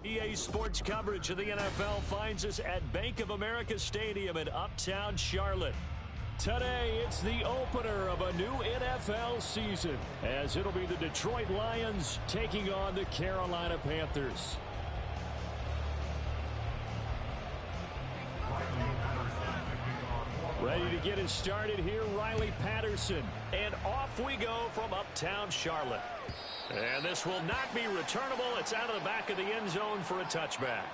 EA Sports coverage of the NFL finds us at Bank of America Stadium in Uptown Charlotte. Today, it's the opener of a new NFL season, as it'll be the Detroit Lions taking on the Carolina Panthers. Ready to get us started here, Riley Patterson. And off we go from Uptown Charlotte. And this will not be returnable. It's out of the back of the end zone for a touchback.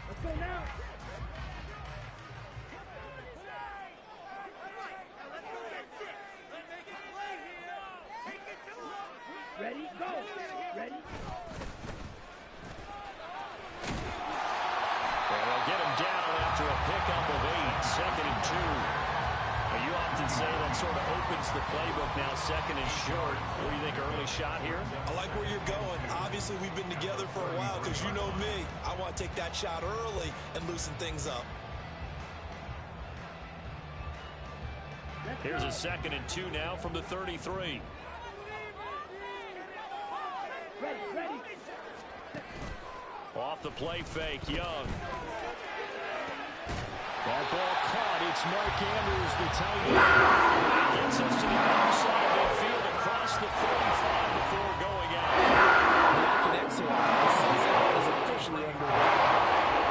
Let's go now. Ready, go. Ready. Well, they'll get him down after a pickup of 8, 2nd and 2. Well, you often say that sort of opens the playbook now, 2nd and short. What do you think, early shot here? I like where you're going. Obviously, we've been together for a while because you know me. I want to take that shot early and loosen things up. Here's a 2nd and 2 now from the 33. Ready. Off the play fake, Young. That ball caught. It's Mark Andrews, the tight end. Gets us to the other side of midfield across the 45 before going out. Back in excellent. The season is officially underway.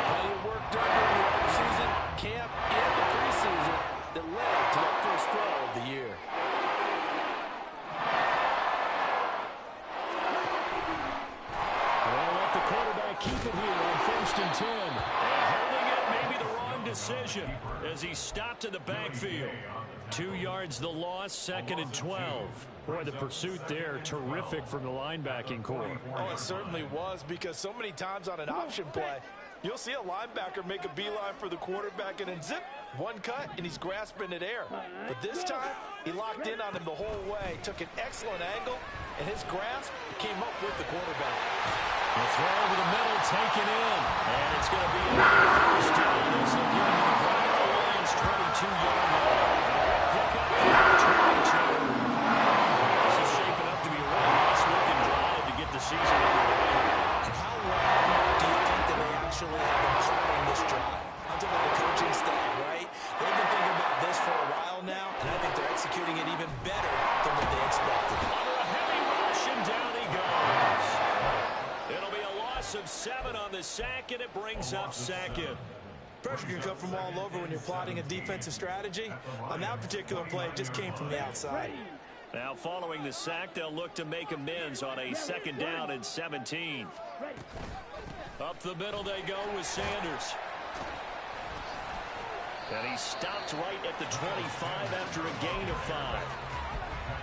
Plenty of work done during the offseason, camp, and the preseason that led to that first throw of the year. Keep it here on 1st and 10. And holding it, maybe the wrong decision as he stopped in the backfield. 2 yards the loss, 2nd and 12. Boy, the pursuit there, terrific from the linebacking core. Oh, it certainly was, because so many times on an option play, you'll see a linebacker make a beeline for the quarterback and then zip, one cut, and he's grasping at air. But this time, he locked in on him the whole way, took an excellent angle, and his grasp came up with the quarterback. The throw over the middle, taken in. And it's going to be another first down. This will get him to the ground of the Lions' 22-yard line. Pick up to 22. This is shaping up to be a really nice-looking drive to get the season underway. How long do you think that they actually have been planning this drive? I'm talking about the coaching staff, right? They've been thinking about this for a while now, and I think they're executing it even better than what they expected. Under a heavy rush, and down he goes. It'll be a loss of 7 on the sack, and it brings up 2nd. Pressure can come from all over when you're plotting a defensive strategy. On that particular play, it just came from the outside. Now, following the sack, they'll look to make amends on a 2nd down and 17. Up the middle they go with Sanders. And he stopped right at the 25 after a gain of 5.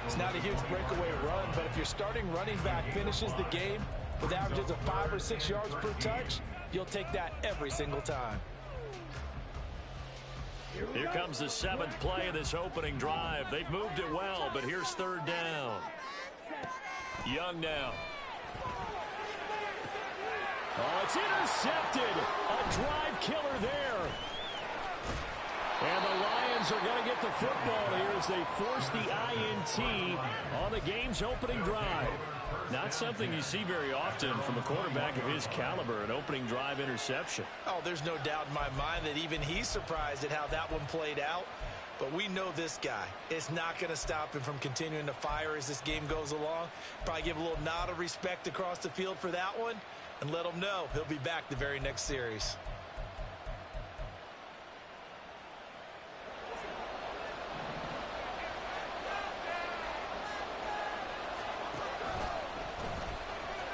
It's not a huge breakaway run, but if your starting running back finishes the game with averages of 5 or 6 yards per touch, you'll take that every single time. Here comes the 7th play of this opening drive. They've moved it well, but here's 3rd down. Young now. Oh, it's intercepted. A drive killer there. And the Lions are going to get the football here as they force the INT on the game's opening drive. Not something you see very often from a quarterback of his caliber, an opening drive interception. Oh, there's no doubt in my mind that even he's surprised at how that one played out. But we know this guy. It's not going to stop him from continuing to fire as this game goes along. Probably give a little nod of respect across the field for that one and let him know he'll be back the very next series.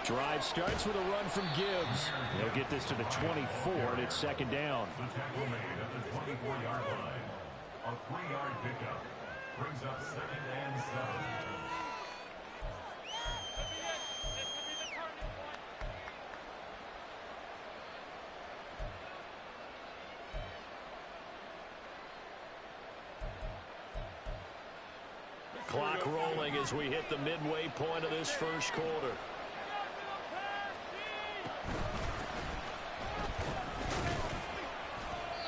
Drive starts with a run from Gibbs. They'll get this to the 24, and it's 2nd down. The tackle made at the 24-yard line. A 3-yard pickup brings up 2nd and 7. Clock rolling as we hit the midway point of this first quarter.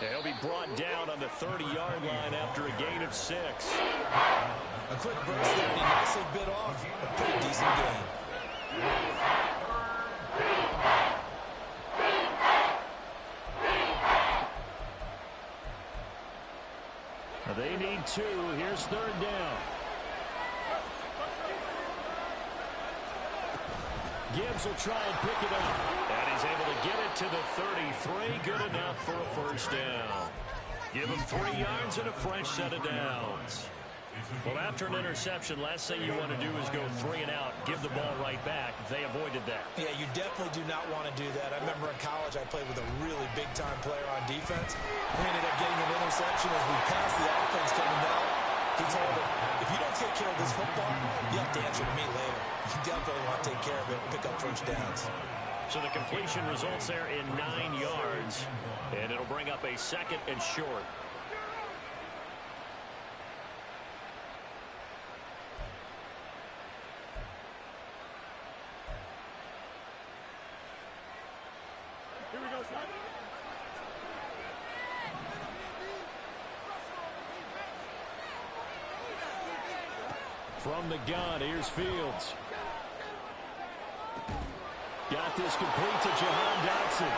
He'll be brought down on the 30-yard line after a gain of 6. A quick burst there, and he nicely bit off a pretty decent gain. They need 2. Here's 3rd down. Gibbs will try and pick it up. And he's able to get it to the 33. Good enough for a first down. Give him 3 yards and a fresh set of downs. Well, after an interception, last thing you want to do is go 3 and out, give the ball right back. They avoided that. Yeah, you definitely do not want to do that. I remember in college I played with a really big-time player on defense. We ended up getting an interception as we passed the offense coming down. He told him, if you don't take care of this football, you have to answer to me later. You definitely want to take care of it and pick up first downs. So the completion results there in 9 yards, and it'll bring up a 2nd and short. Here we go, son. From the gun, here's Fields. Got this complete to Jahan Dotson.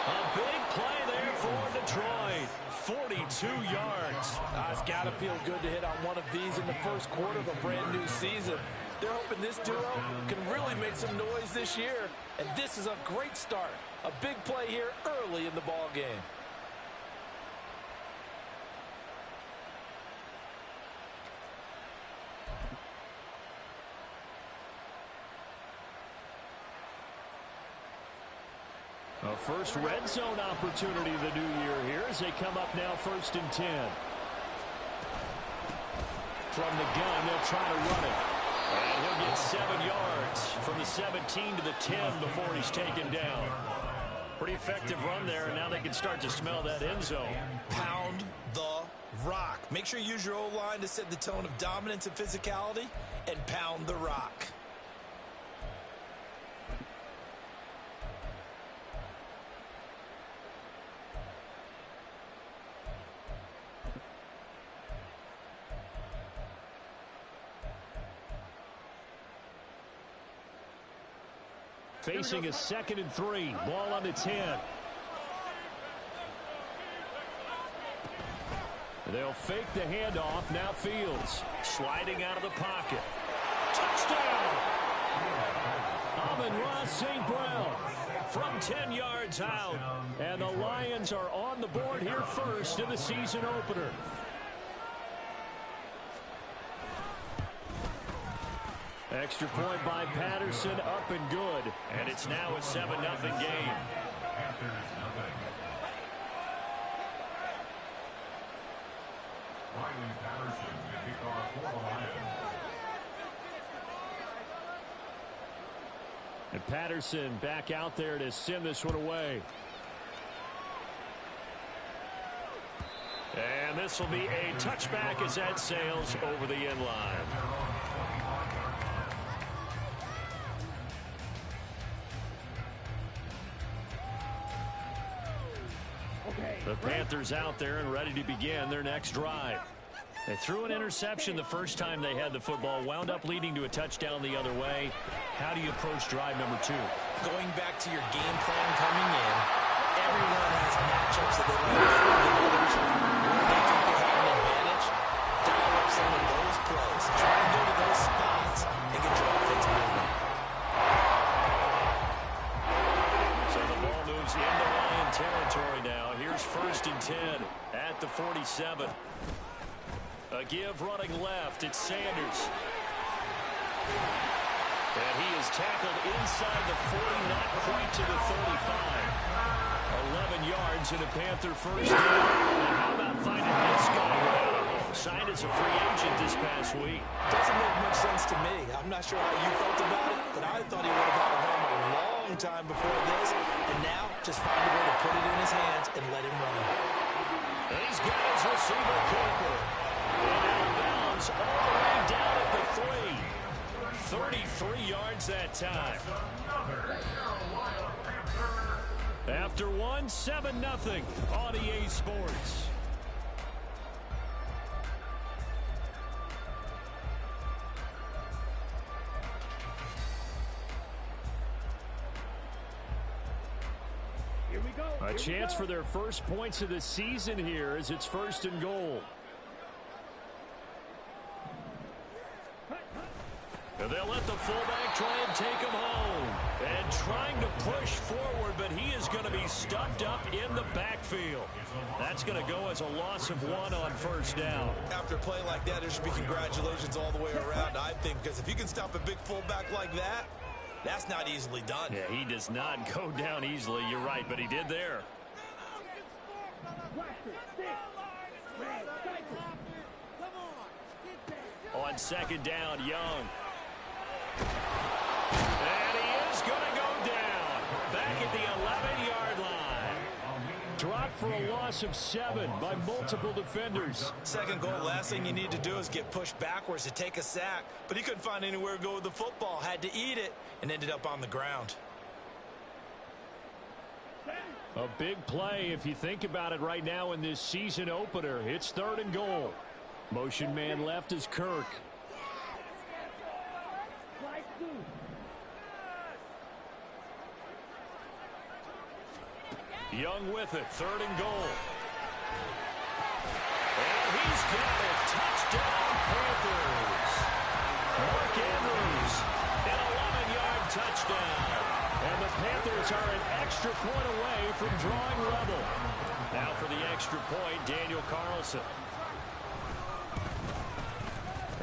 A big play there for Detroit. 42 yards. It's got to feel good to hit on one of these in the first quarter of a brand new season. They're hoping this duo can really make some noise this year. And this is a great start. A big play here early in the ball game. A first red zone opportunity of the new year here as they come up now 1st and 10. From the gun, they'll try to run it. And he'll get 7 yards from the 17 to the 10 before he's taken down. Pretty effective run there, and now they can start to smell that end zone. Pound the rock. Make sure you use your O-line to set the tone of dominance and physicality, and pound the rock. Facing a 2nd and 3. Ball on the 10. They'll fake the handoff. Now Fields sliding out of the pocket. Touchdown! Amon-Ra St. Brown from 10 yards out. And the Lions are on the board here first in the season opener. Extra point by Patterson, up and good. And it's now a 7-0 game. And Patterson back out there to send this one away. And this will be a touchback as that sails over the end line. The Panthers out there and ready to begin their next drive. They threw an interception the first time they had the football, wound up leading to a touchdown the other way. How do you approach drive number 2? Going back to your game plan coming in, everyone has matchups that they like better than others. Where they think they have an advantage, dial up some of those plays. Try and go to those spots and get your offense moving. So the ball moves into Lion territory now. Here's 1st and 10 at the 47. A give running left. It's Sanders. And he is tackled inside the 40, not quite to the 35. 11 yards and a Panther first down. And how about finding this guy without a home? Signed as a free agent this past week. Doesn't make much sense to me. I'm not sure how you felt about it, but I thought he would have had a home a long time before this. And now, just find a way to put it in his hands and let him run. And he's got his receiver Cooper. And out of bounds all yards that time. After one, 7-0 on EA Sports. A chance for their first points of the season here as it's 1st and goal. And they'll let the fullback try and take him home. And trying to push forward, but he is going to be stuffed up in the backfield. That's going to go as a loss of 1 on 1st down. After a play like that, there should be congratulations all the way around, I think, because if you can stop a big fullback like that, that's not easily done. Yeah, he does not go down easily. You're right, but he did there. On 2nd down, Young. And he is going to go down. Back at the 11-yard line. Dropped for a loss of 7 by multiple defenders. 2nd goal, last thing you need to do is get pushed backwards to take a sack. But he couldn't find anywhere to go with the football. Had to eat it and ended up on the ground. A big play if you think about it right now in this season opener. It's 3rd and goal. Motion man left is Kirk. Young with it, 3rd and goal. And he's got it. Touchdown, Panthers. Mark Andrews, an 11-yard touchdown. And the Panthers are an extra point away from drawing level. Now for the extra point, Daniel Carlson.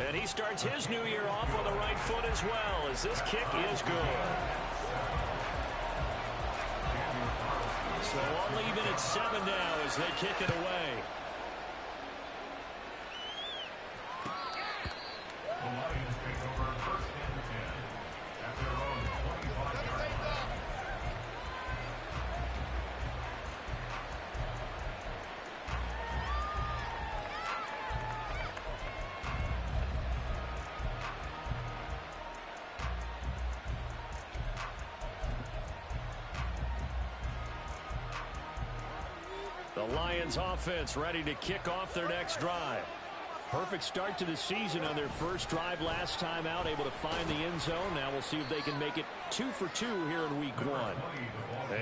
And he starts his new year off on the right foot as well, as this kick is good. So all even at 7 now as they kick it away. The Lions take over 1st and 10 at their own 25-yard line. The Lions offense ready to kick off their next drive. Perfect start to the season on their first drive last time out, able to find the end zone. Now we'll see if they can make it 2 for 2 here in week 1.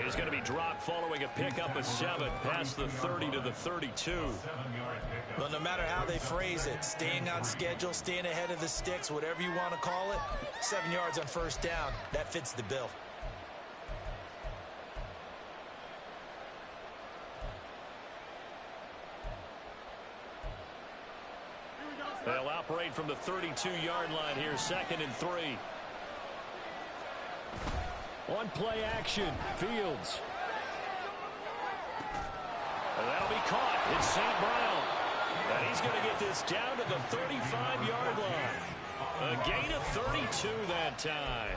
He's going to be dropped following a pickup of 7 past the 30 to the 32. Well, no matter how they phrase it, staying on schedule, staying ahead of the sticks, whatever you want to call it, 7 yards on 1st down, that fits the bill. They'll operate from the 32-yard line here, 2nd and 3. On play action, Fields. And that'll be caught. It's St. Brown. And he's going to get this down to the 35-yard line. A gain of 32 that time.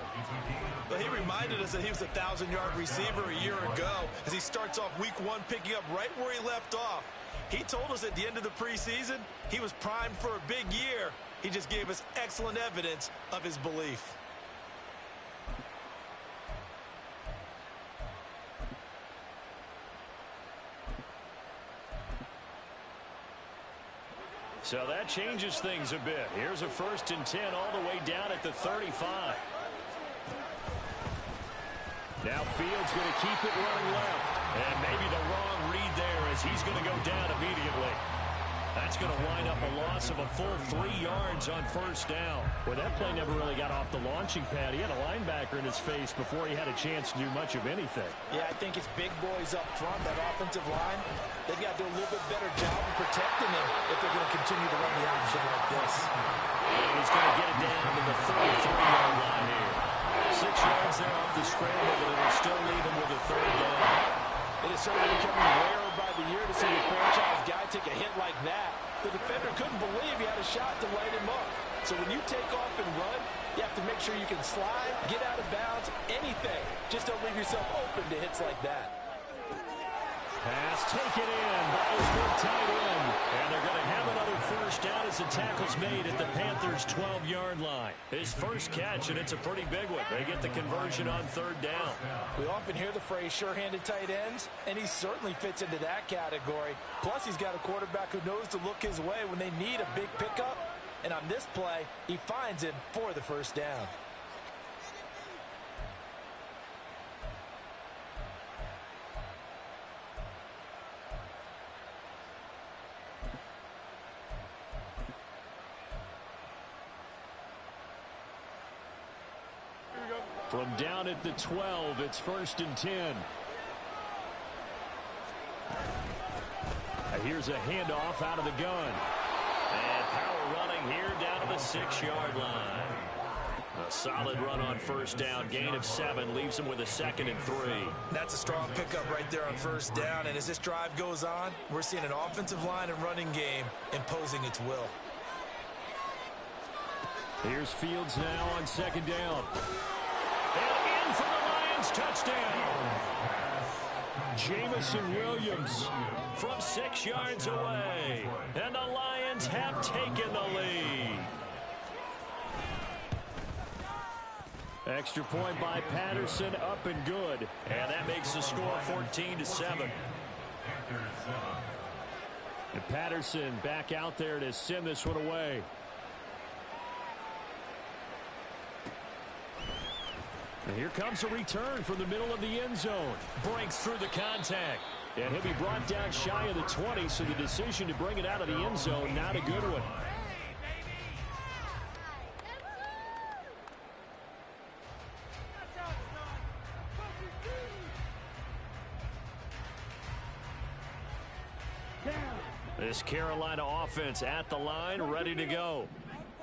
But he reminded us that he was a 1,000-yard receiver a year ago as he starts off week 1 picking up right where he left off. He told us at the end of the preseason he was primed for a big year. He just gave us excellent evidence of his belief. So that changes things a bit. Here's a 1st and 10 all the way down at the 35. Now Fields going to keep it running left. And maybe the wrong read there as he's going to go down immediately. That's going to wind up a loss of a full 3 yards on 1st down. Well, that play never really got off the launching pad. He had a linebacker in his face before he had a chance to do much of anything. Yeah, I think it's big boys up front, that offensive line. They've got to do a little bit better job of protecting him if they're going to continue to run the option like this. And he's going to get it down to the 33-yard line here. 6 yards there off the scramble, but it'll still leave him with a 3rd down. It is certainly becoming rarer by the year to see a franchise guy take a hit like that. The defender couldn't believe he had a shot to light him up. So when you take off and run, you have to make sure you can slide, get out of bounds, anything. Just don't leave yourself open to hits like that. Pass taken in. Ball's been tight end. And they're going to have another first down as the tackle's made at the Panthers' 12-yard line. His first catch, and it's a pretty big one. They get the conversion on third down. We often hear the phrase sure-handed tight ends, and he certainly fits into that category. Plus, he's got a quarterback who knows to look his way when they need a big pickup. And on this play, he finds him for the first down. From down at the 12, it's 1st and 10. Here's a handoff out of the gun. And power running here down to the 6-yard line. A solid run on first down. Gain of 7 leaves him with a 2nd and 3. That's a strong pickup right there on first down. And as this drive goes on, we're seeing an offensive line and running game imposing its will. Here's Fields now on 2nd down. And in for the Lions, touchdown. Jamison Williams from 6 yards away. And the Lions have taken the lead. Extra point by Patterson, up and good. And that makes the score 14-7. And Patterson back out there to send this one away. And here comes a return from the middle of the end zone. Breaks through the contact. And he'll be brought down shy of the 20, so the decision to bring it out of the end zone, not a good one. This Carolina offense at the line, ready to go.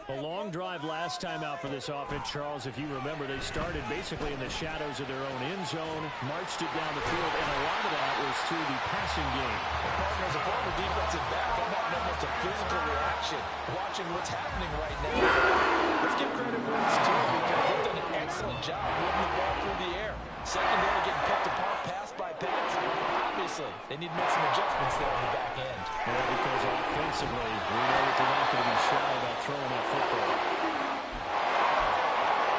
A long drive last time out for this offense, Charles. If you remember, they started basically in the shadows of their own end zone, marched it down the field, and a lot of that was through the passing game. Partner, as a former defensive back, I'm having almost a physical reaction watching what's happening right now. Let's give credit where it's due because they've done an excellent job moving the ball through the air. Secondary getting picked apart, pass by pass. Obviously, they need to make some adjustments there on the back end. Yeah, because offensively, we know that they're not going to be shy about throwing that football.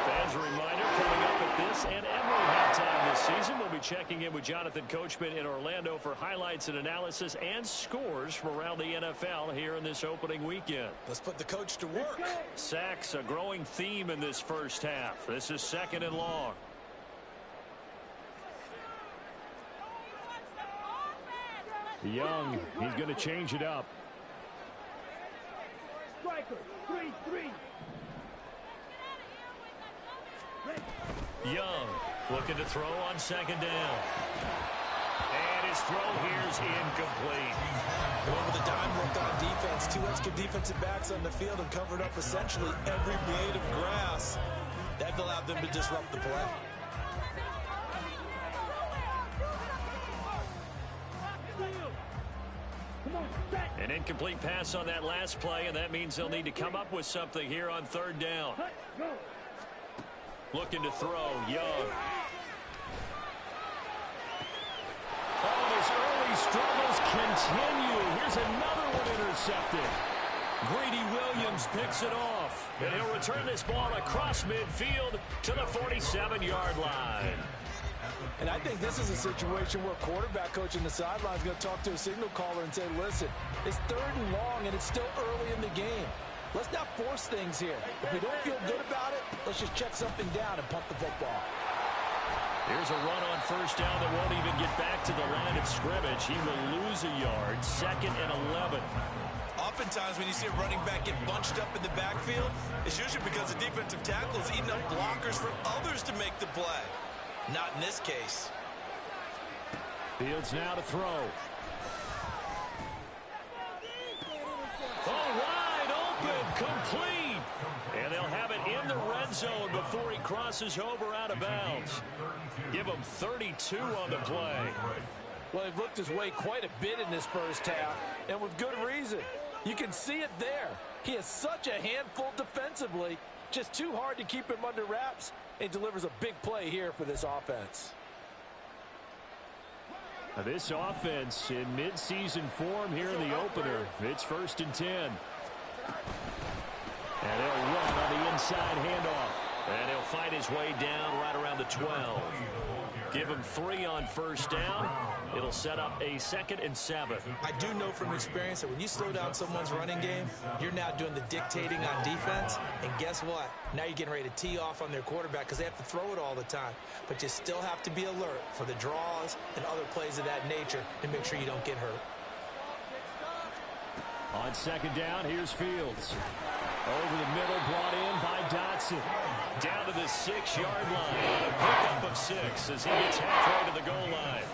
Fans, a reminder, coming up at this and every halftime this season, we'll be checking in with Jonathan Coachman in Orlando for highlights and analysis and scores from around the NFL here in this opening weekend. Let's put the coach to work. Sacks, a growing theme in this first half. This is 2nd and long. Young, he's going to change it up. Striker, 3-3. Young looking to throw on 2nd down. And his throw here's incomplete. Well, with the dime worked on defense, 2 extra defensive backs on the field and covered up essentially every blade of grass. That allowed them to disrupt the play. An incomplete pass on that last play, and that means they'll need to come up with something here on 3rd down. Looking to throw, Young. Oh, his early struggles continue. Here's another one intercepted. Greedy Williams picks it off, and he'll return this ball across midfield to the 47-yard line. And I think this is a situation where quarterback coach in the sideline is going to talk to a signal caller and say, listen, it's 3rd and long and it's still early in the game. Let's not force things here. If we don't feel good about it, let's just check something down and pump the football. Here's a run on 1st down that won't even get back to the line of scrimmage. He will lose a yard. 2nd and 11. Oftentimes when you see a running back get bunched up in the backfield, it's usually because the defensive tackle is eating up blockers from others to make the play. Not in this case. Fields now to throw. Oh, wide open, complete. And they'll have it in the red zone before he crosses over out of bounds. Give him 32 on the play. Well, they've looked his way quite a bit in this first half, and with good reason. You can see it there. He is such a handful defensively, just too hard to keep him under wraps. He delivers a big play here for this offense. This offense in midseason form here in the opener. It's 1st and 10. And he'll run on the inside handoff. And he'll fight his way down right around the 12. Give him 3 on 1st down. It'll set up a 2nd and 7. I do know from experience that when you slow down someone's running game, you're now doing the dictating on defense. And guess what? Now you're getting ready to tee off on their quarterback because they have to throw it all the time. But you still have to be alert for the draws and other plays of that nature to make sure you don't get hurt. On 2nd down, here's Fields. Over the middle, brought in by Dotson. Down to the 6-yard line. A pickup of 6 as he gets halfway to the goal line.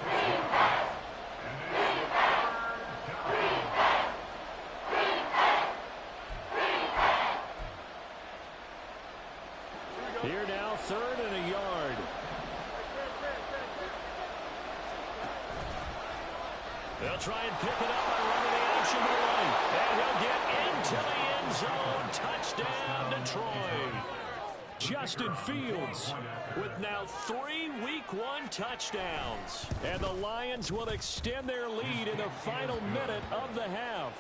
Here now, 3rd and a yard. They'll try and pick it up by running the option to the right. And he'll get into the end zone. Touchdown, Detroit. Justin Fields with now 3 Week 1 touchdowns. And the Lions will extend their lead in the final minute of the half.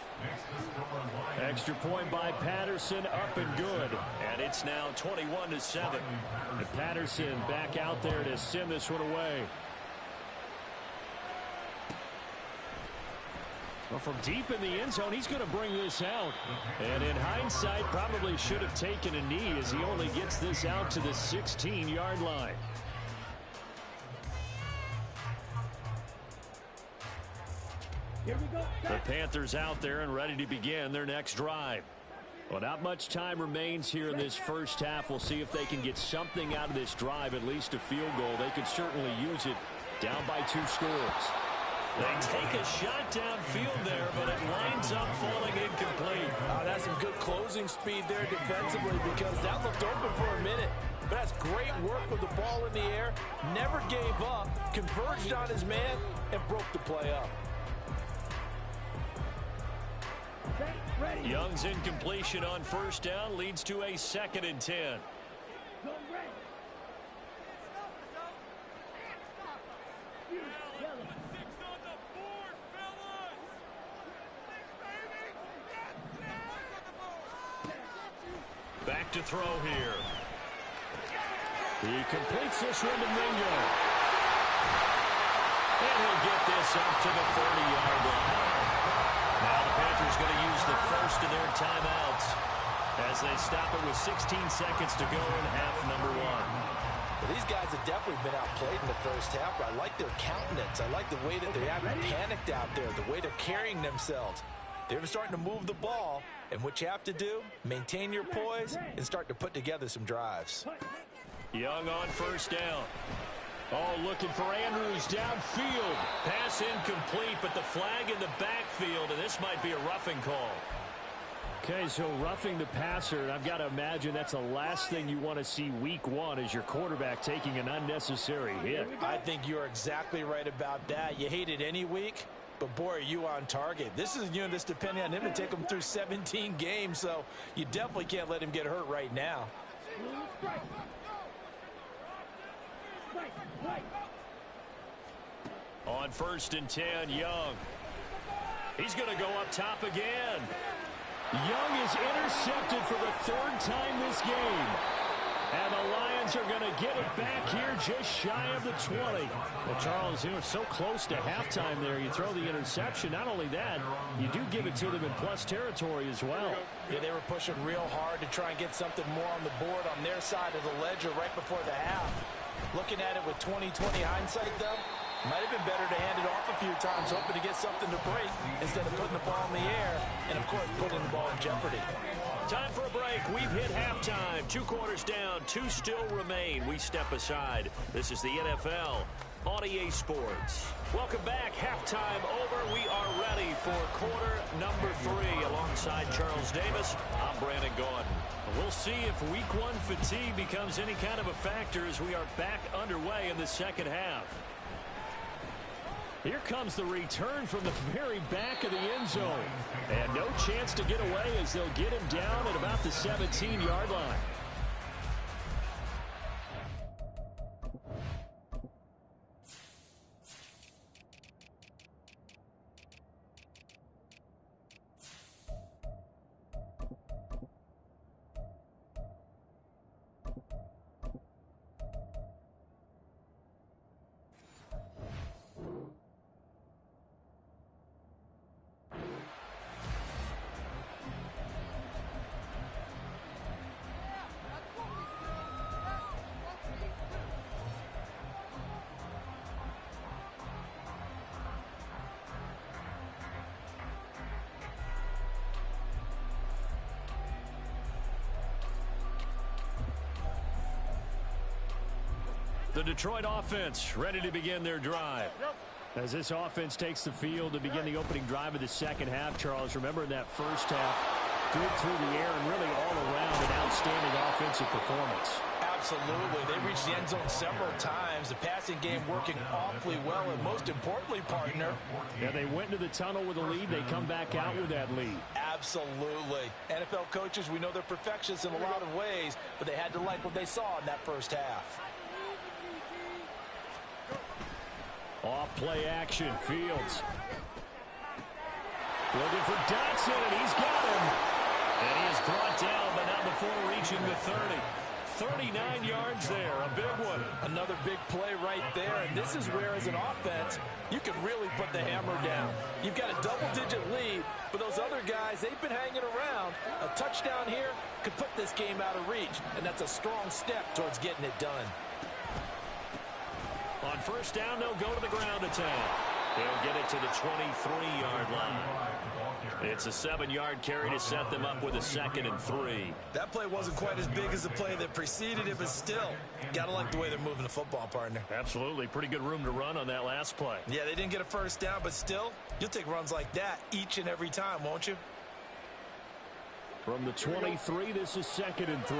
Extra point by Patterson, up and good. And it's now 21-7. And Patterson back out there to send this one away. Well, from deep in the end zone, he's going to bring this out. And in hindsight, probably should have taken a knee as he only gets this out to the 16-yard line. Here we go. The Panthers out there and ready to begin their next drive. Well, not much time remains here in this first half. We'll see if they can get something out of this drive, at least a field goal. They could certainly use it down by 2 scores. They take a shot downfield there, but it winds up falling incomplete. That's some good closing speed there defensively because that looked open for a minute. But that's great work with the ball in the air. Never gave up, converged on his man, and broke the play up. Young's incompletion on 1st down leads to a 2nd and 10. Go red. Back to throw here. He completes this one to Mingo. And he'll get this up to the 30-yard line. Now the Panthers going to use the first of their timeouts as they stop it with 16 seconds to go in half number 1. Well, these guys have definitely been outplayed in the first half, but I like their countenance. I like the way that they haven't panicked out there, the way they're carrying themselves. They're starting to move the ball, and what you have to do, maintain your poise and start to put together some drives. Young on 1st down. Oh, looking for Andrews downfield. Pass incomplete, but the flag in the backfield, and this might be a roughing call. Okay, so roughing the passer, and I've got to imagine that's the last thing you want to see Week 1 is your quarterback taking an unnecessary hit. I think you're exactly right about that. You hate it any week, but boy, are you on target. This is, that's depending on him to take him through 17 games, so you definitely can't let him get hurt right now. On 1st and 10, Young. He's going to go up top again. Young is intercepted for the 3rd time this game. And the Lions are going to get it back here just shy of the 20. Well, Charles, so close to halftime there. You throw the interception. Not only that, you do give it to them in plus territory as well. Yeah, they were pushing real hard to try and get something more on the board on their side of the ledger right before the half. Looking at it with 20/20 hindsight, though, might have been better to hand it off a few times, hoping to get something to break instead of putting the ball in the air and, of course, putting the ball in jeopardy. Time for a break. We've hit halftime. 2 quarters down. 2 still remain. We step aside. This is the NFL on EA Sports. Welcome back. Halftime over. We are ready for quarter number 3. Alongside Charles Davis, I'm Brandon Gordon. We'll see if Week 1 fatigue becomes any kind of a factor as we are back underway in the second half. Here comes the return from the very back of the end zone. And no chance to get away as they'll get him down at about the 17-yard line. The Detroit offense ready to begin their drive. As this offense takes the field to begin the opening drive of the second half, Charles, remember in that first half, good through the air and really all around an outstanding offensive performance. Absolutely. They reached the end zone several times. The passing game working awfully well, and most importantly, partner. Yeah, they went into the tunnel with a lead. They come back out with that lead. Absolutely. NFL coaches, we know they're perfectionists in a lot of ways, but they had to like what they saw in that first half. Off play action, Fields. Looking for Dotson, and he's got him. And he is brought down, but not before reaching the 30. 39 yards there, a big one. Another big play right there, and this is where, as an offense, you can really put the hammer down. You've got a double-digit lead, but those other guys, they've been hanging around. A touchdown here could put this game out of reach, and that's a strong step towards getting it done. On first down, they'll go to the ground attack. They'll get it to the 23-yard line. It's a 7-yard carry to set them up with a 2nd and 3. That play wasn't quite as big as the play that preceded it, but still, got to like the way they're moving the football, partner. Absolutely. Pretty good room to run on that last play. Yeah, they didn't get a first down, but still, you'll take runs like that each and every time, won't you? From the 23, this is 2nd and 3.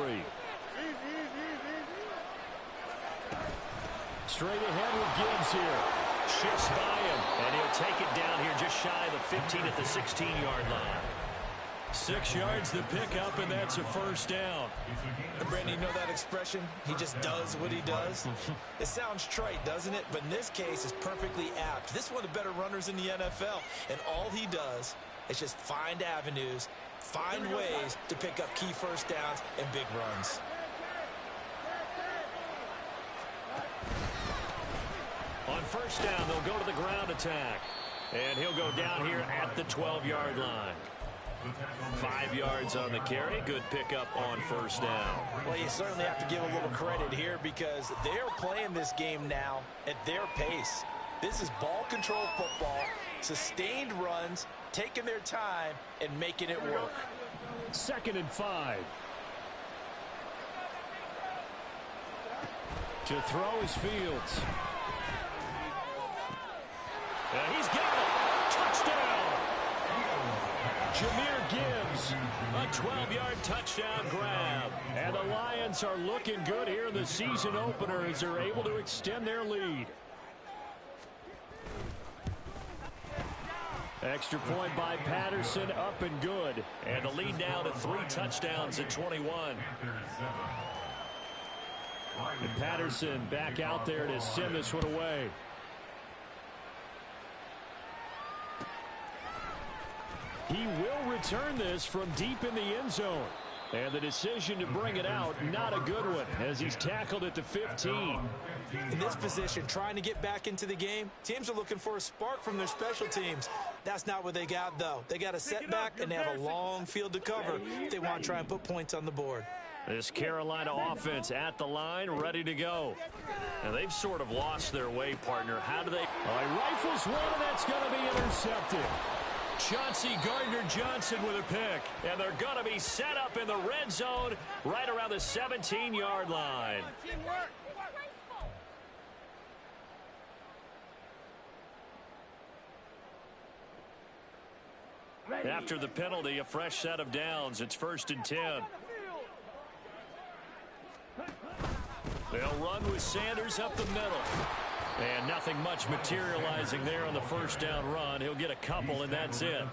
Straight ahead with Gibbs here. Shifts by him, and he'll take it down here just shy of the 15 at the 16-yard line. 6 yards the pickup, and that's a first down. And Brandon, you know that expression? He just does what he does? It sounds trite, doesn't it? But in this case, it's perfectly apt. This is one of the better runners in the NFL, and all he does is just find avenues, find ways to pick up key first downs and big runs. On first down, they'll go to the ground attack. And he'll go down here at the 12-yard line. 5 yards on the carry. Good pickup on first down. Well, you certainly have to give a little credit here because they're playing this game now at their pace. This is ball control football, sustained runs, taking their time, and making it work. 2nd and 5. To throw is Fields. And he's got it. Touchdown. Jahmyr Gibbs. A 12-yard touchdown grab. And the Lions are looking good here in the season opener as they're able to extend their lead. Extra point by Patterson, up and good. And the lead now to 3 touchdowns at 21. And Patterson back out there to send this one away. He will return this from deep in the end zone. And the decision to bring it out, not a good one, as he's tackled at the 15. In this position, trying to get back into the game, teams are looking for a spark from their special teams. That's not what they got, though. They got a setback, and they have a long field to cover if they want to try and put points on the board. This Carolina offense at the line, ready to go. And they've sort of lost their way, partner. How do they? He rifles one, and that's going to be intercepted. Chauncey Gardner-Johnson with a pick. And they're going to be set up in the red zone right around the 17-yard line. After the penalty, a fresh set of downs. It's 1st and 10. They'll run with Sanders up the middle. And nothing much materializing there on the first down run. He'll get a couple, and that's it.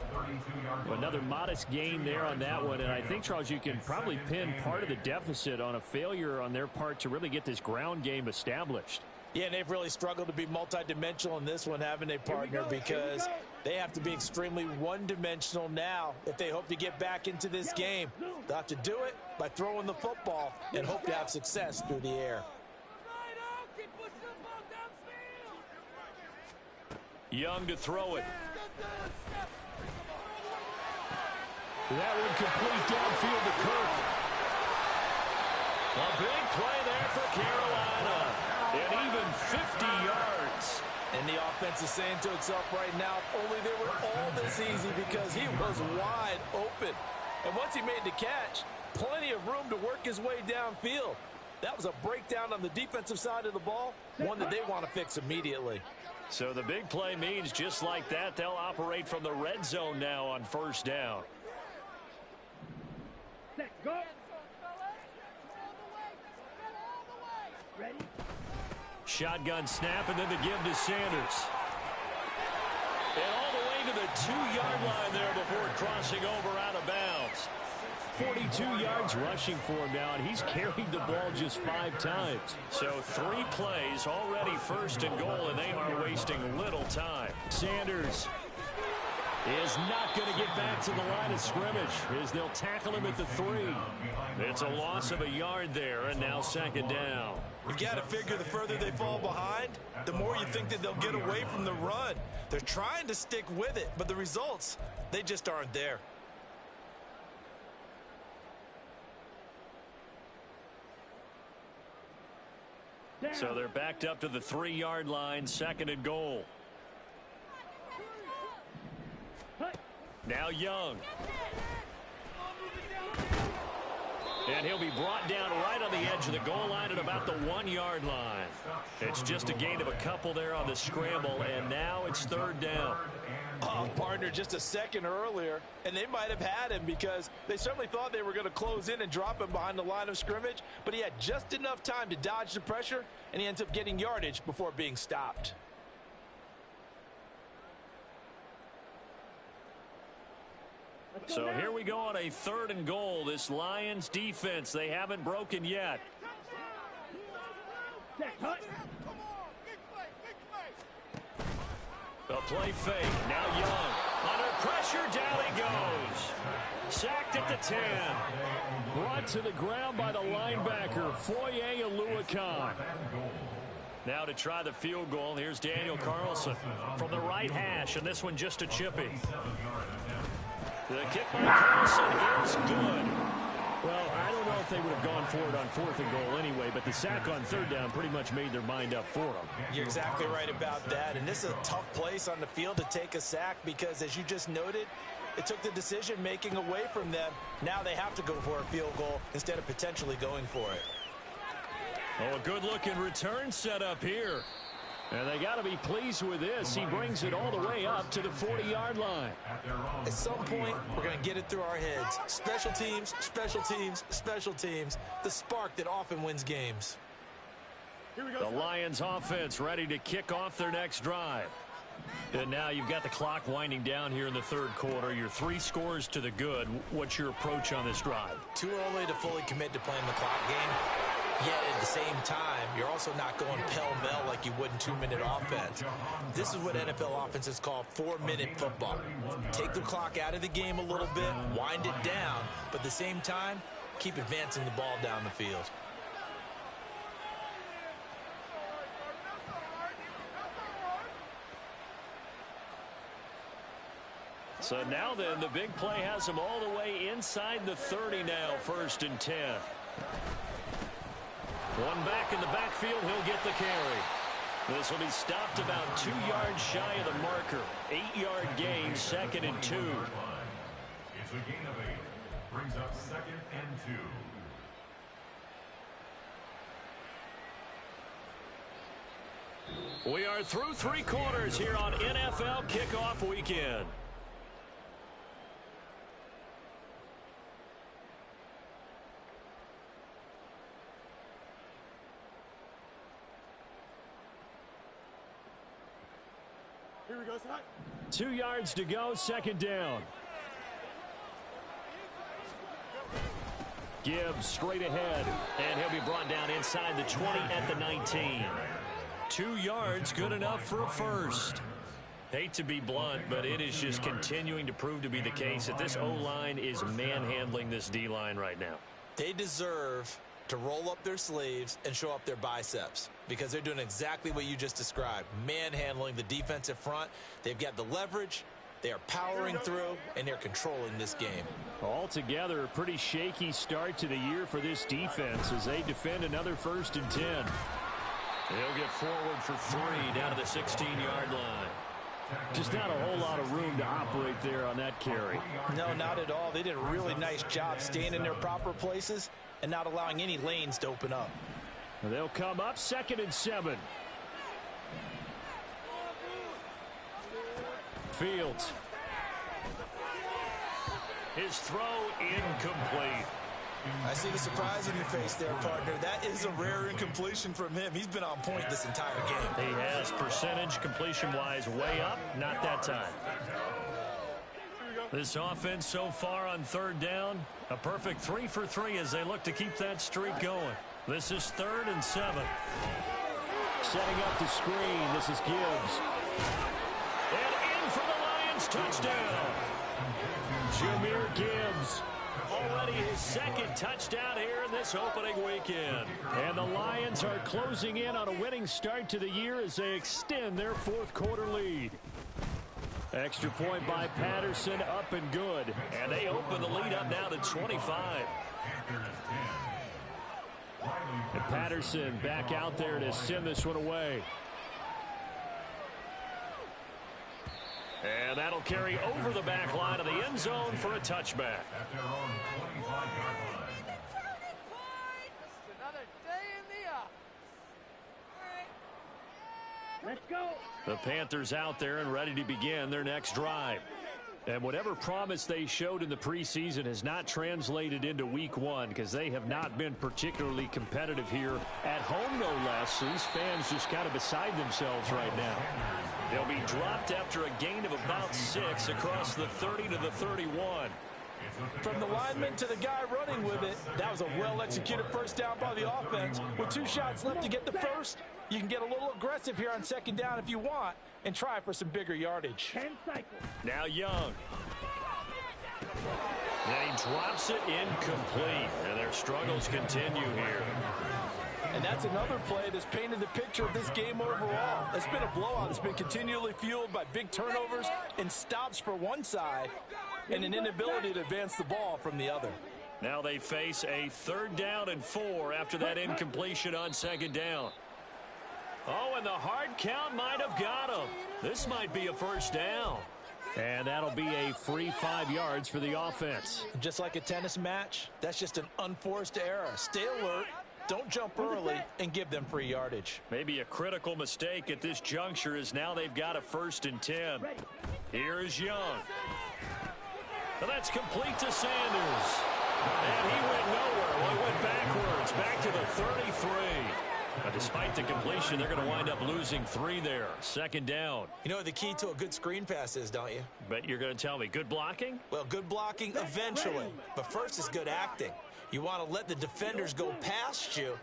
Another modest gain there on that one. And I think, Charles, you can probably pin part of the deficit on a failure on their part to really get this ground game established. Yeah, and they've really struggled to be multidimensional in this one, haven't they, partner? Because they have to be extremely one-dimensional now if they hope to get back into this game. They'll have to do it by throwing the football and hope to have success through the air. Young to throw it. That one complete downfield to Kirk. A big play there for Carolina. And even 50 yards. And the offense is saying to itself right now, if only they were all this easy, because he was wide open. And once he made the catch, plenty of room to work his way downfield. That was a breakdown on the defensive side of the ball, one that they want to fix immediately. So the big play means just like that, they'll operate from the red zone now on first down. Set, go. Ready? Shotgun snap, and then the give to Sanders. And all the way to the 2-yard line there before crossing over out of bounds. 42 yards rushing for him now, and he's carried the ball just 5 times. So 3 plays, already first and goal, and they are wasting little time. Sanders is not going to get back to the line of scrimmage as they'll tackle him at the 3. It's a loss of a yard there, and now second down. You've got to figure the further they fall behind, the more you think that they'll get away from the run. They're trying to stick with it, but the results, they just aren't there. So they're backed up to the 3-yard line, second and goal. Now Young. And he'll be brought down right on the edge of the goal line at about the 1-yard line. It's just a gain of a couple there on the scramble, and now it's third down. Oh, partner, just a second earlier, and they might have had him because they certainly thought they were going to close in and drop him behind the line of scrimmage, but he had just enough time to dodge the pressure, and he ends up getting yardage before being stopped. So here we go on a third and goal. This Lions defense, they haven't broken yet. A play fake. Now Young. Under pressure, down he goes. Sacked at the 10. Brought to the ground by the linebacker, Foye Oluokun. Now to try the field goal, here's Daniel Carlson from the right hash, and this one just a chippy. The kick by Carlson is good. Well, I don't know if they would have gone for it on 4th and goal anyway, but the sack on 3rd down pretty much made their mind up for them. You're exactly right about that, and this is a tough place on the field to take a sack because, as you just noted, it took the decision-making away from them. Now they have to go for a field goal instead of potentially going for it. Oh, a good-looking return set up here. And they got to be pleased with this. He brings it all the way up to the 40-yard line. At some point, we're going to get it through our heads. Special teams, special teams, special teams. The spark that often wins games. The Lions offense ready to kick off their next drive. And now you've got the clock winding down here in the 3rd quarter. You're 3 scores to the good. What's your approach on this drive? Too early to fully commit to playing the clock game. Yet at the same time, you're also not going pell-mell like you would in 2-minute offense. This is what NFL offenses call 4-minute football. Take the clock out of the game a little bit, wind it down, but at the same time, keep advancing the ball down the field. So now then, the big play has them all the way inside the 30 now, 1st and 10. One back in the backfield, he'll get the carry. This will be stopped about 2 yards shy of the marker. 8-yard gain, 2nd and 2. It's a gain of 8. Brings up 2nd and 2. We are through 3 quarters here on NFL Kickoff Weekend. Here we go, Scott. 2 yards to go, 2nd down. Gibbs straight ahead, and he'll be brought down inside the 20 at the 19. 2 yards, good enough for a first. Hate to be blunt, but it is just continuing to prove to be the case that this O-line is manhandling this D-line right now. They deserve to roll up their sleeves and show up their biceps because they're doing exactly what you just described, manhandling the defensive front. They've got the leverage, they are powering through, and they're controlling this game. Altogether, a pretty shaky start to the year for this defense as they defend another 1st and 10. They'll get forward for 3 down to the 16-yard line. Just not a whole lot of room to operate there on that carry. No, not at all. They did a really nice job staying in their proper places and not allowing any lanes to open up. They'll come up 2nd and 7. Fields. His throw incomplete. I see the surprise in your face there, partner. That is a rare incompletion from him. He's been on point this entire game. He has percentage completion-wise way up, not that time. This offense so far on 3rd down, a perfect 3 for 3 as they look to keep that streak going. This is 3rd and 7. Setting up the screen, this is Gibbs. And in for the Lions, touchdown. Jahmyr Gibbs. Already his 2nd touchdown here in this opening weekend. And the Lions are closing in on a winning start to the year as they extend their 4th quarter lead. Extra point by Patterson, up and good. And they open the lead up now to 25. And Patterson back out there to send this one away. And that'll carry over the back line of the end zone for a touchback. At their own 25-yard line. Another day in the office. Let's go. The Panthers out there and ready to begin their next drive. And whatever promise they showed in the preseason has not translated into week 1 because they have not been particularly competitive here at home, no less. So these fans just kind of beside themselves right now. They'll be dropped after a gain of about 6 across the 30 to the 31. From the lineman to the guy running with it, that was a well-executed first down by the offense. With 2 shots left to get the first, you can get a little aggressive here on 2nd down if you want and try for some bigger yardage. 10 cycles. Now Young. Then he drops it incomplete. And their struggles continue here. And that's another play that's painted the picture of this game overall. It's been a blowout. It's been continually fueled by big turnovers and stops for one side and an inability to advance the ball from the other. Now they face a 3rd down and 4 after that incompletion on 2nd down. Oh, and the hard count might have got him. This might be a first down. And that'll be a free 5 yards for the offense. Just like a tennis match, that's just an unforced error. Stay alert, don't jump early, and give them free yardage. Maybe a critical mistake at this juncture is now they've got a 1st and 10. Here is Young. And that's complete to Sanders. And he went nowhere. Well, he went backwards, back to the 33. But despite the completion, they're going to wind up losing 3 there. 2nd down. You know what the key to a good screen pass is, don't you? Bet you're going to tell me. Good blocking? Well, good blocking eventually. But first is good acting. You want to let the defenders go past you,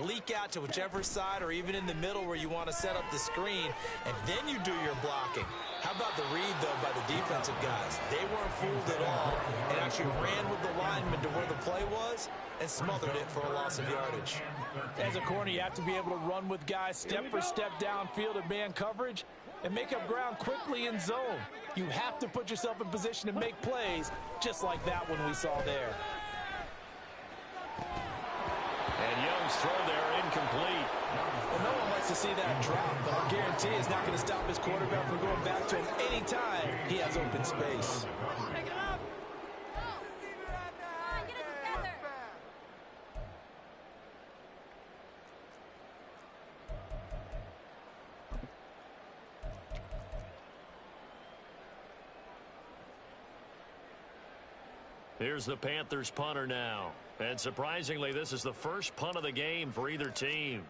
leak out to whichever side or even in the middle where you want to set up the screen, and then you do your blocking. How about the read, though, by the defensive guys? They weren't fooled at all and actually ran with the lineman to where the play was and smothered it for a loss of yardage. As a corner, you have to be able to run with guys step for step downfield in man coverage and make up ground quickly in zone. You have to put yourself in position to make plays just like that one we saw there. And Young's throw there incomplete. Well, no one likes to see that drop, but I guarantee it's not going to stop his quarterback from going back to him anytime he has open space. Pick it up. Get it together. Here's the Panthers punter now. And surprisingly, this is the first punt of the game for either team.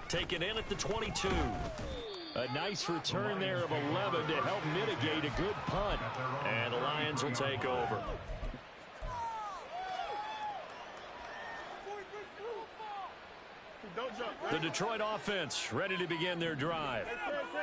Taken in at the 22. A nice return there of 11 to help mitigate a good punt. And the Lions will take over. The Detroit offense ready to begin their drive.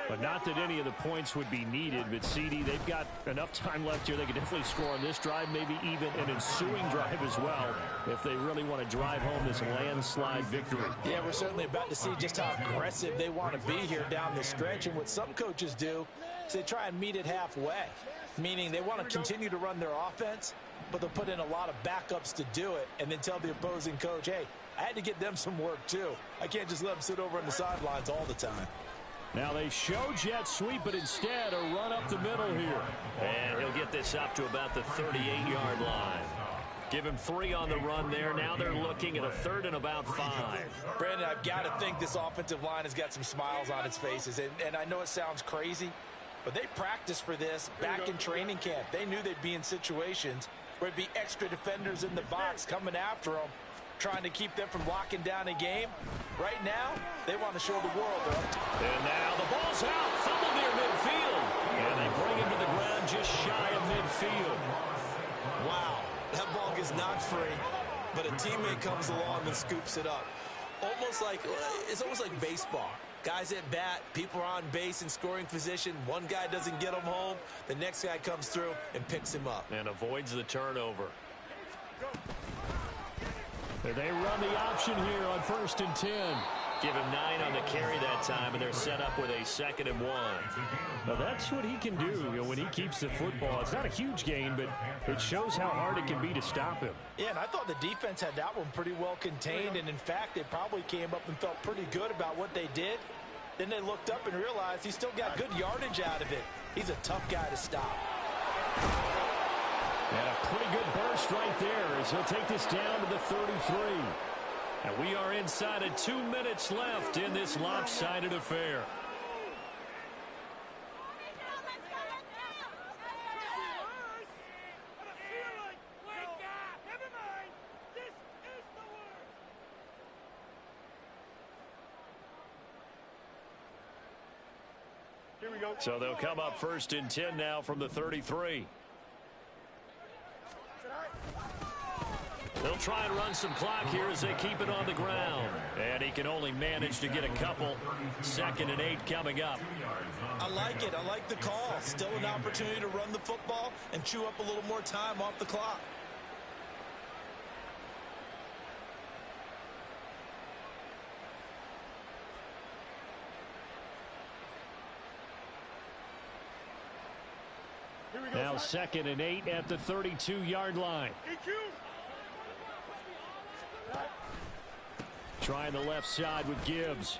But not that any of the points would be needed, but CD, they've got enough time left here. They could definitely score on this drive, maybe even an ensuing drive as well, if they really want to drive home this landslide victory. Yeah, we're certainly about to see just how aggressive they want to be here down the stretch. And what some coaches do is they try and meet it halfway, meaning they want to continue to run their offense, but they'll put in a lot of backups to do it and then tell the opposing coach, hey, I had to get them some work too. I can't just let them sit over on the sidelines all the time. Now they show jet sweep, but instead a run up the middle here. And he'll get this up to about the 38-yard line. Give him 3 on the run there. Now they're looking at a 3rd and about 5. Brandon, I've got to think this offensive line has got some smiles on its faces. And I know it sounds crazy, but they practiced for this back in training camp. They knew they'd be in situations where it'd be extra defenders in the box coming after them, trying to keep them from locking down a game. Right now, they want to show the world they're up to. And now the ball's out. Fumble near midfield. And they bring him to the ground just shy of midfield. Wow, that ball gets knocked free, but a teammate comes along and scoops it up. It's almost like baseball. Guys at bat, people are on base in scoring position. One guy doesn't get him home. The next guy comes through and picks him up. And avoids the turnover. They run the option here on 1st and 10. Give him 9 on the carry that time, and they're set up with a 2nd and 1. Now that's what he can do, when he keeps the football. It's not a huge gain, but it shows how hard it can be to stop him. Yeah, and I thought the defense had that one pretty well contained, and in fact, they probably came up and felt pretty good about what they did. Then they looked up and realized he still got good yardage out of it. He's a tough guy to stop. And a pretty good burst right there as he'll take this down to the 33. And we are inside of 2 minutes left in this lopsided affair. So they'll come up 1st and 10 now from the 33. They'll try and run some clock here as they keep it on the ground. And he can only manage to get a couple. 2nd and 8 coming up. I like it. I like the call. Still an opportunity to run the football and chew up a little more time off the clock. Now 2nd and 8 at the 32-yard line. Trying the left side with Gibbs.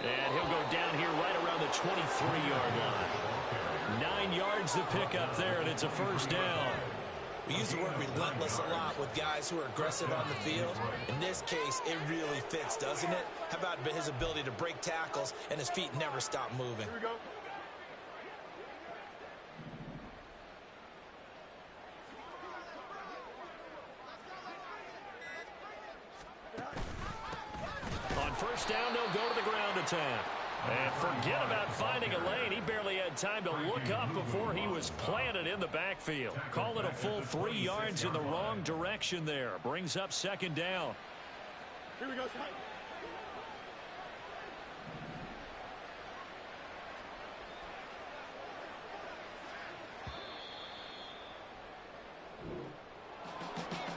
And he'll go down here right around the 23-yard line. 9 yards to pick up there, and it's a 1st down. We use the word relentless a lot with guys who are aggressive on the field. In this case, it really fits, doesn't it? How about his ability to break tackles and his feet never stop moving? Here we go. On 1st down, they'll go to the ground attack. And forget about finding a lane. He barely had time to look up before he was planted in the backfield. Call it a full 3 yards in the wrong direction there. Brings up 2nd down. Here we go.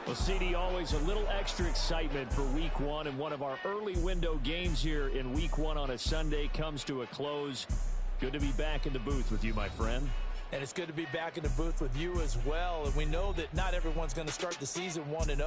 Well, CD, always a little extra excitement for Week 1, and one of our early window games here in Week 1 on a Sunday comes to a close. Good to be back in the booth with you, my friend. And it's good to be back in the booth with you as well. And we know that not everyone's going to start the season 1-0.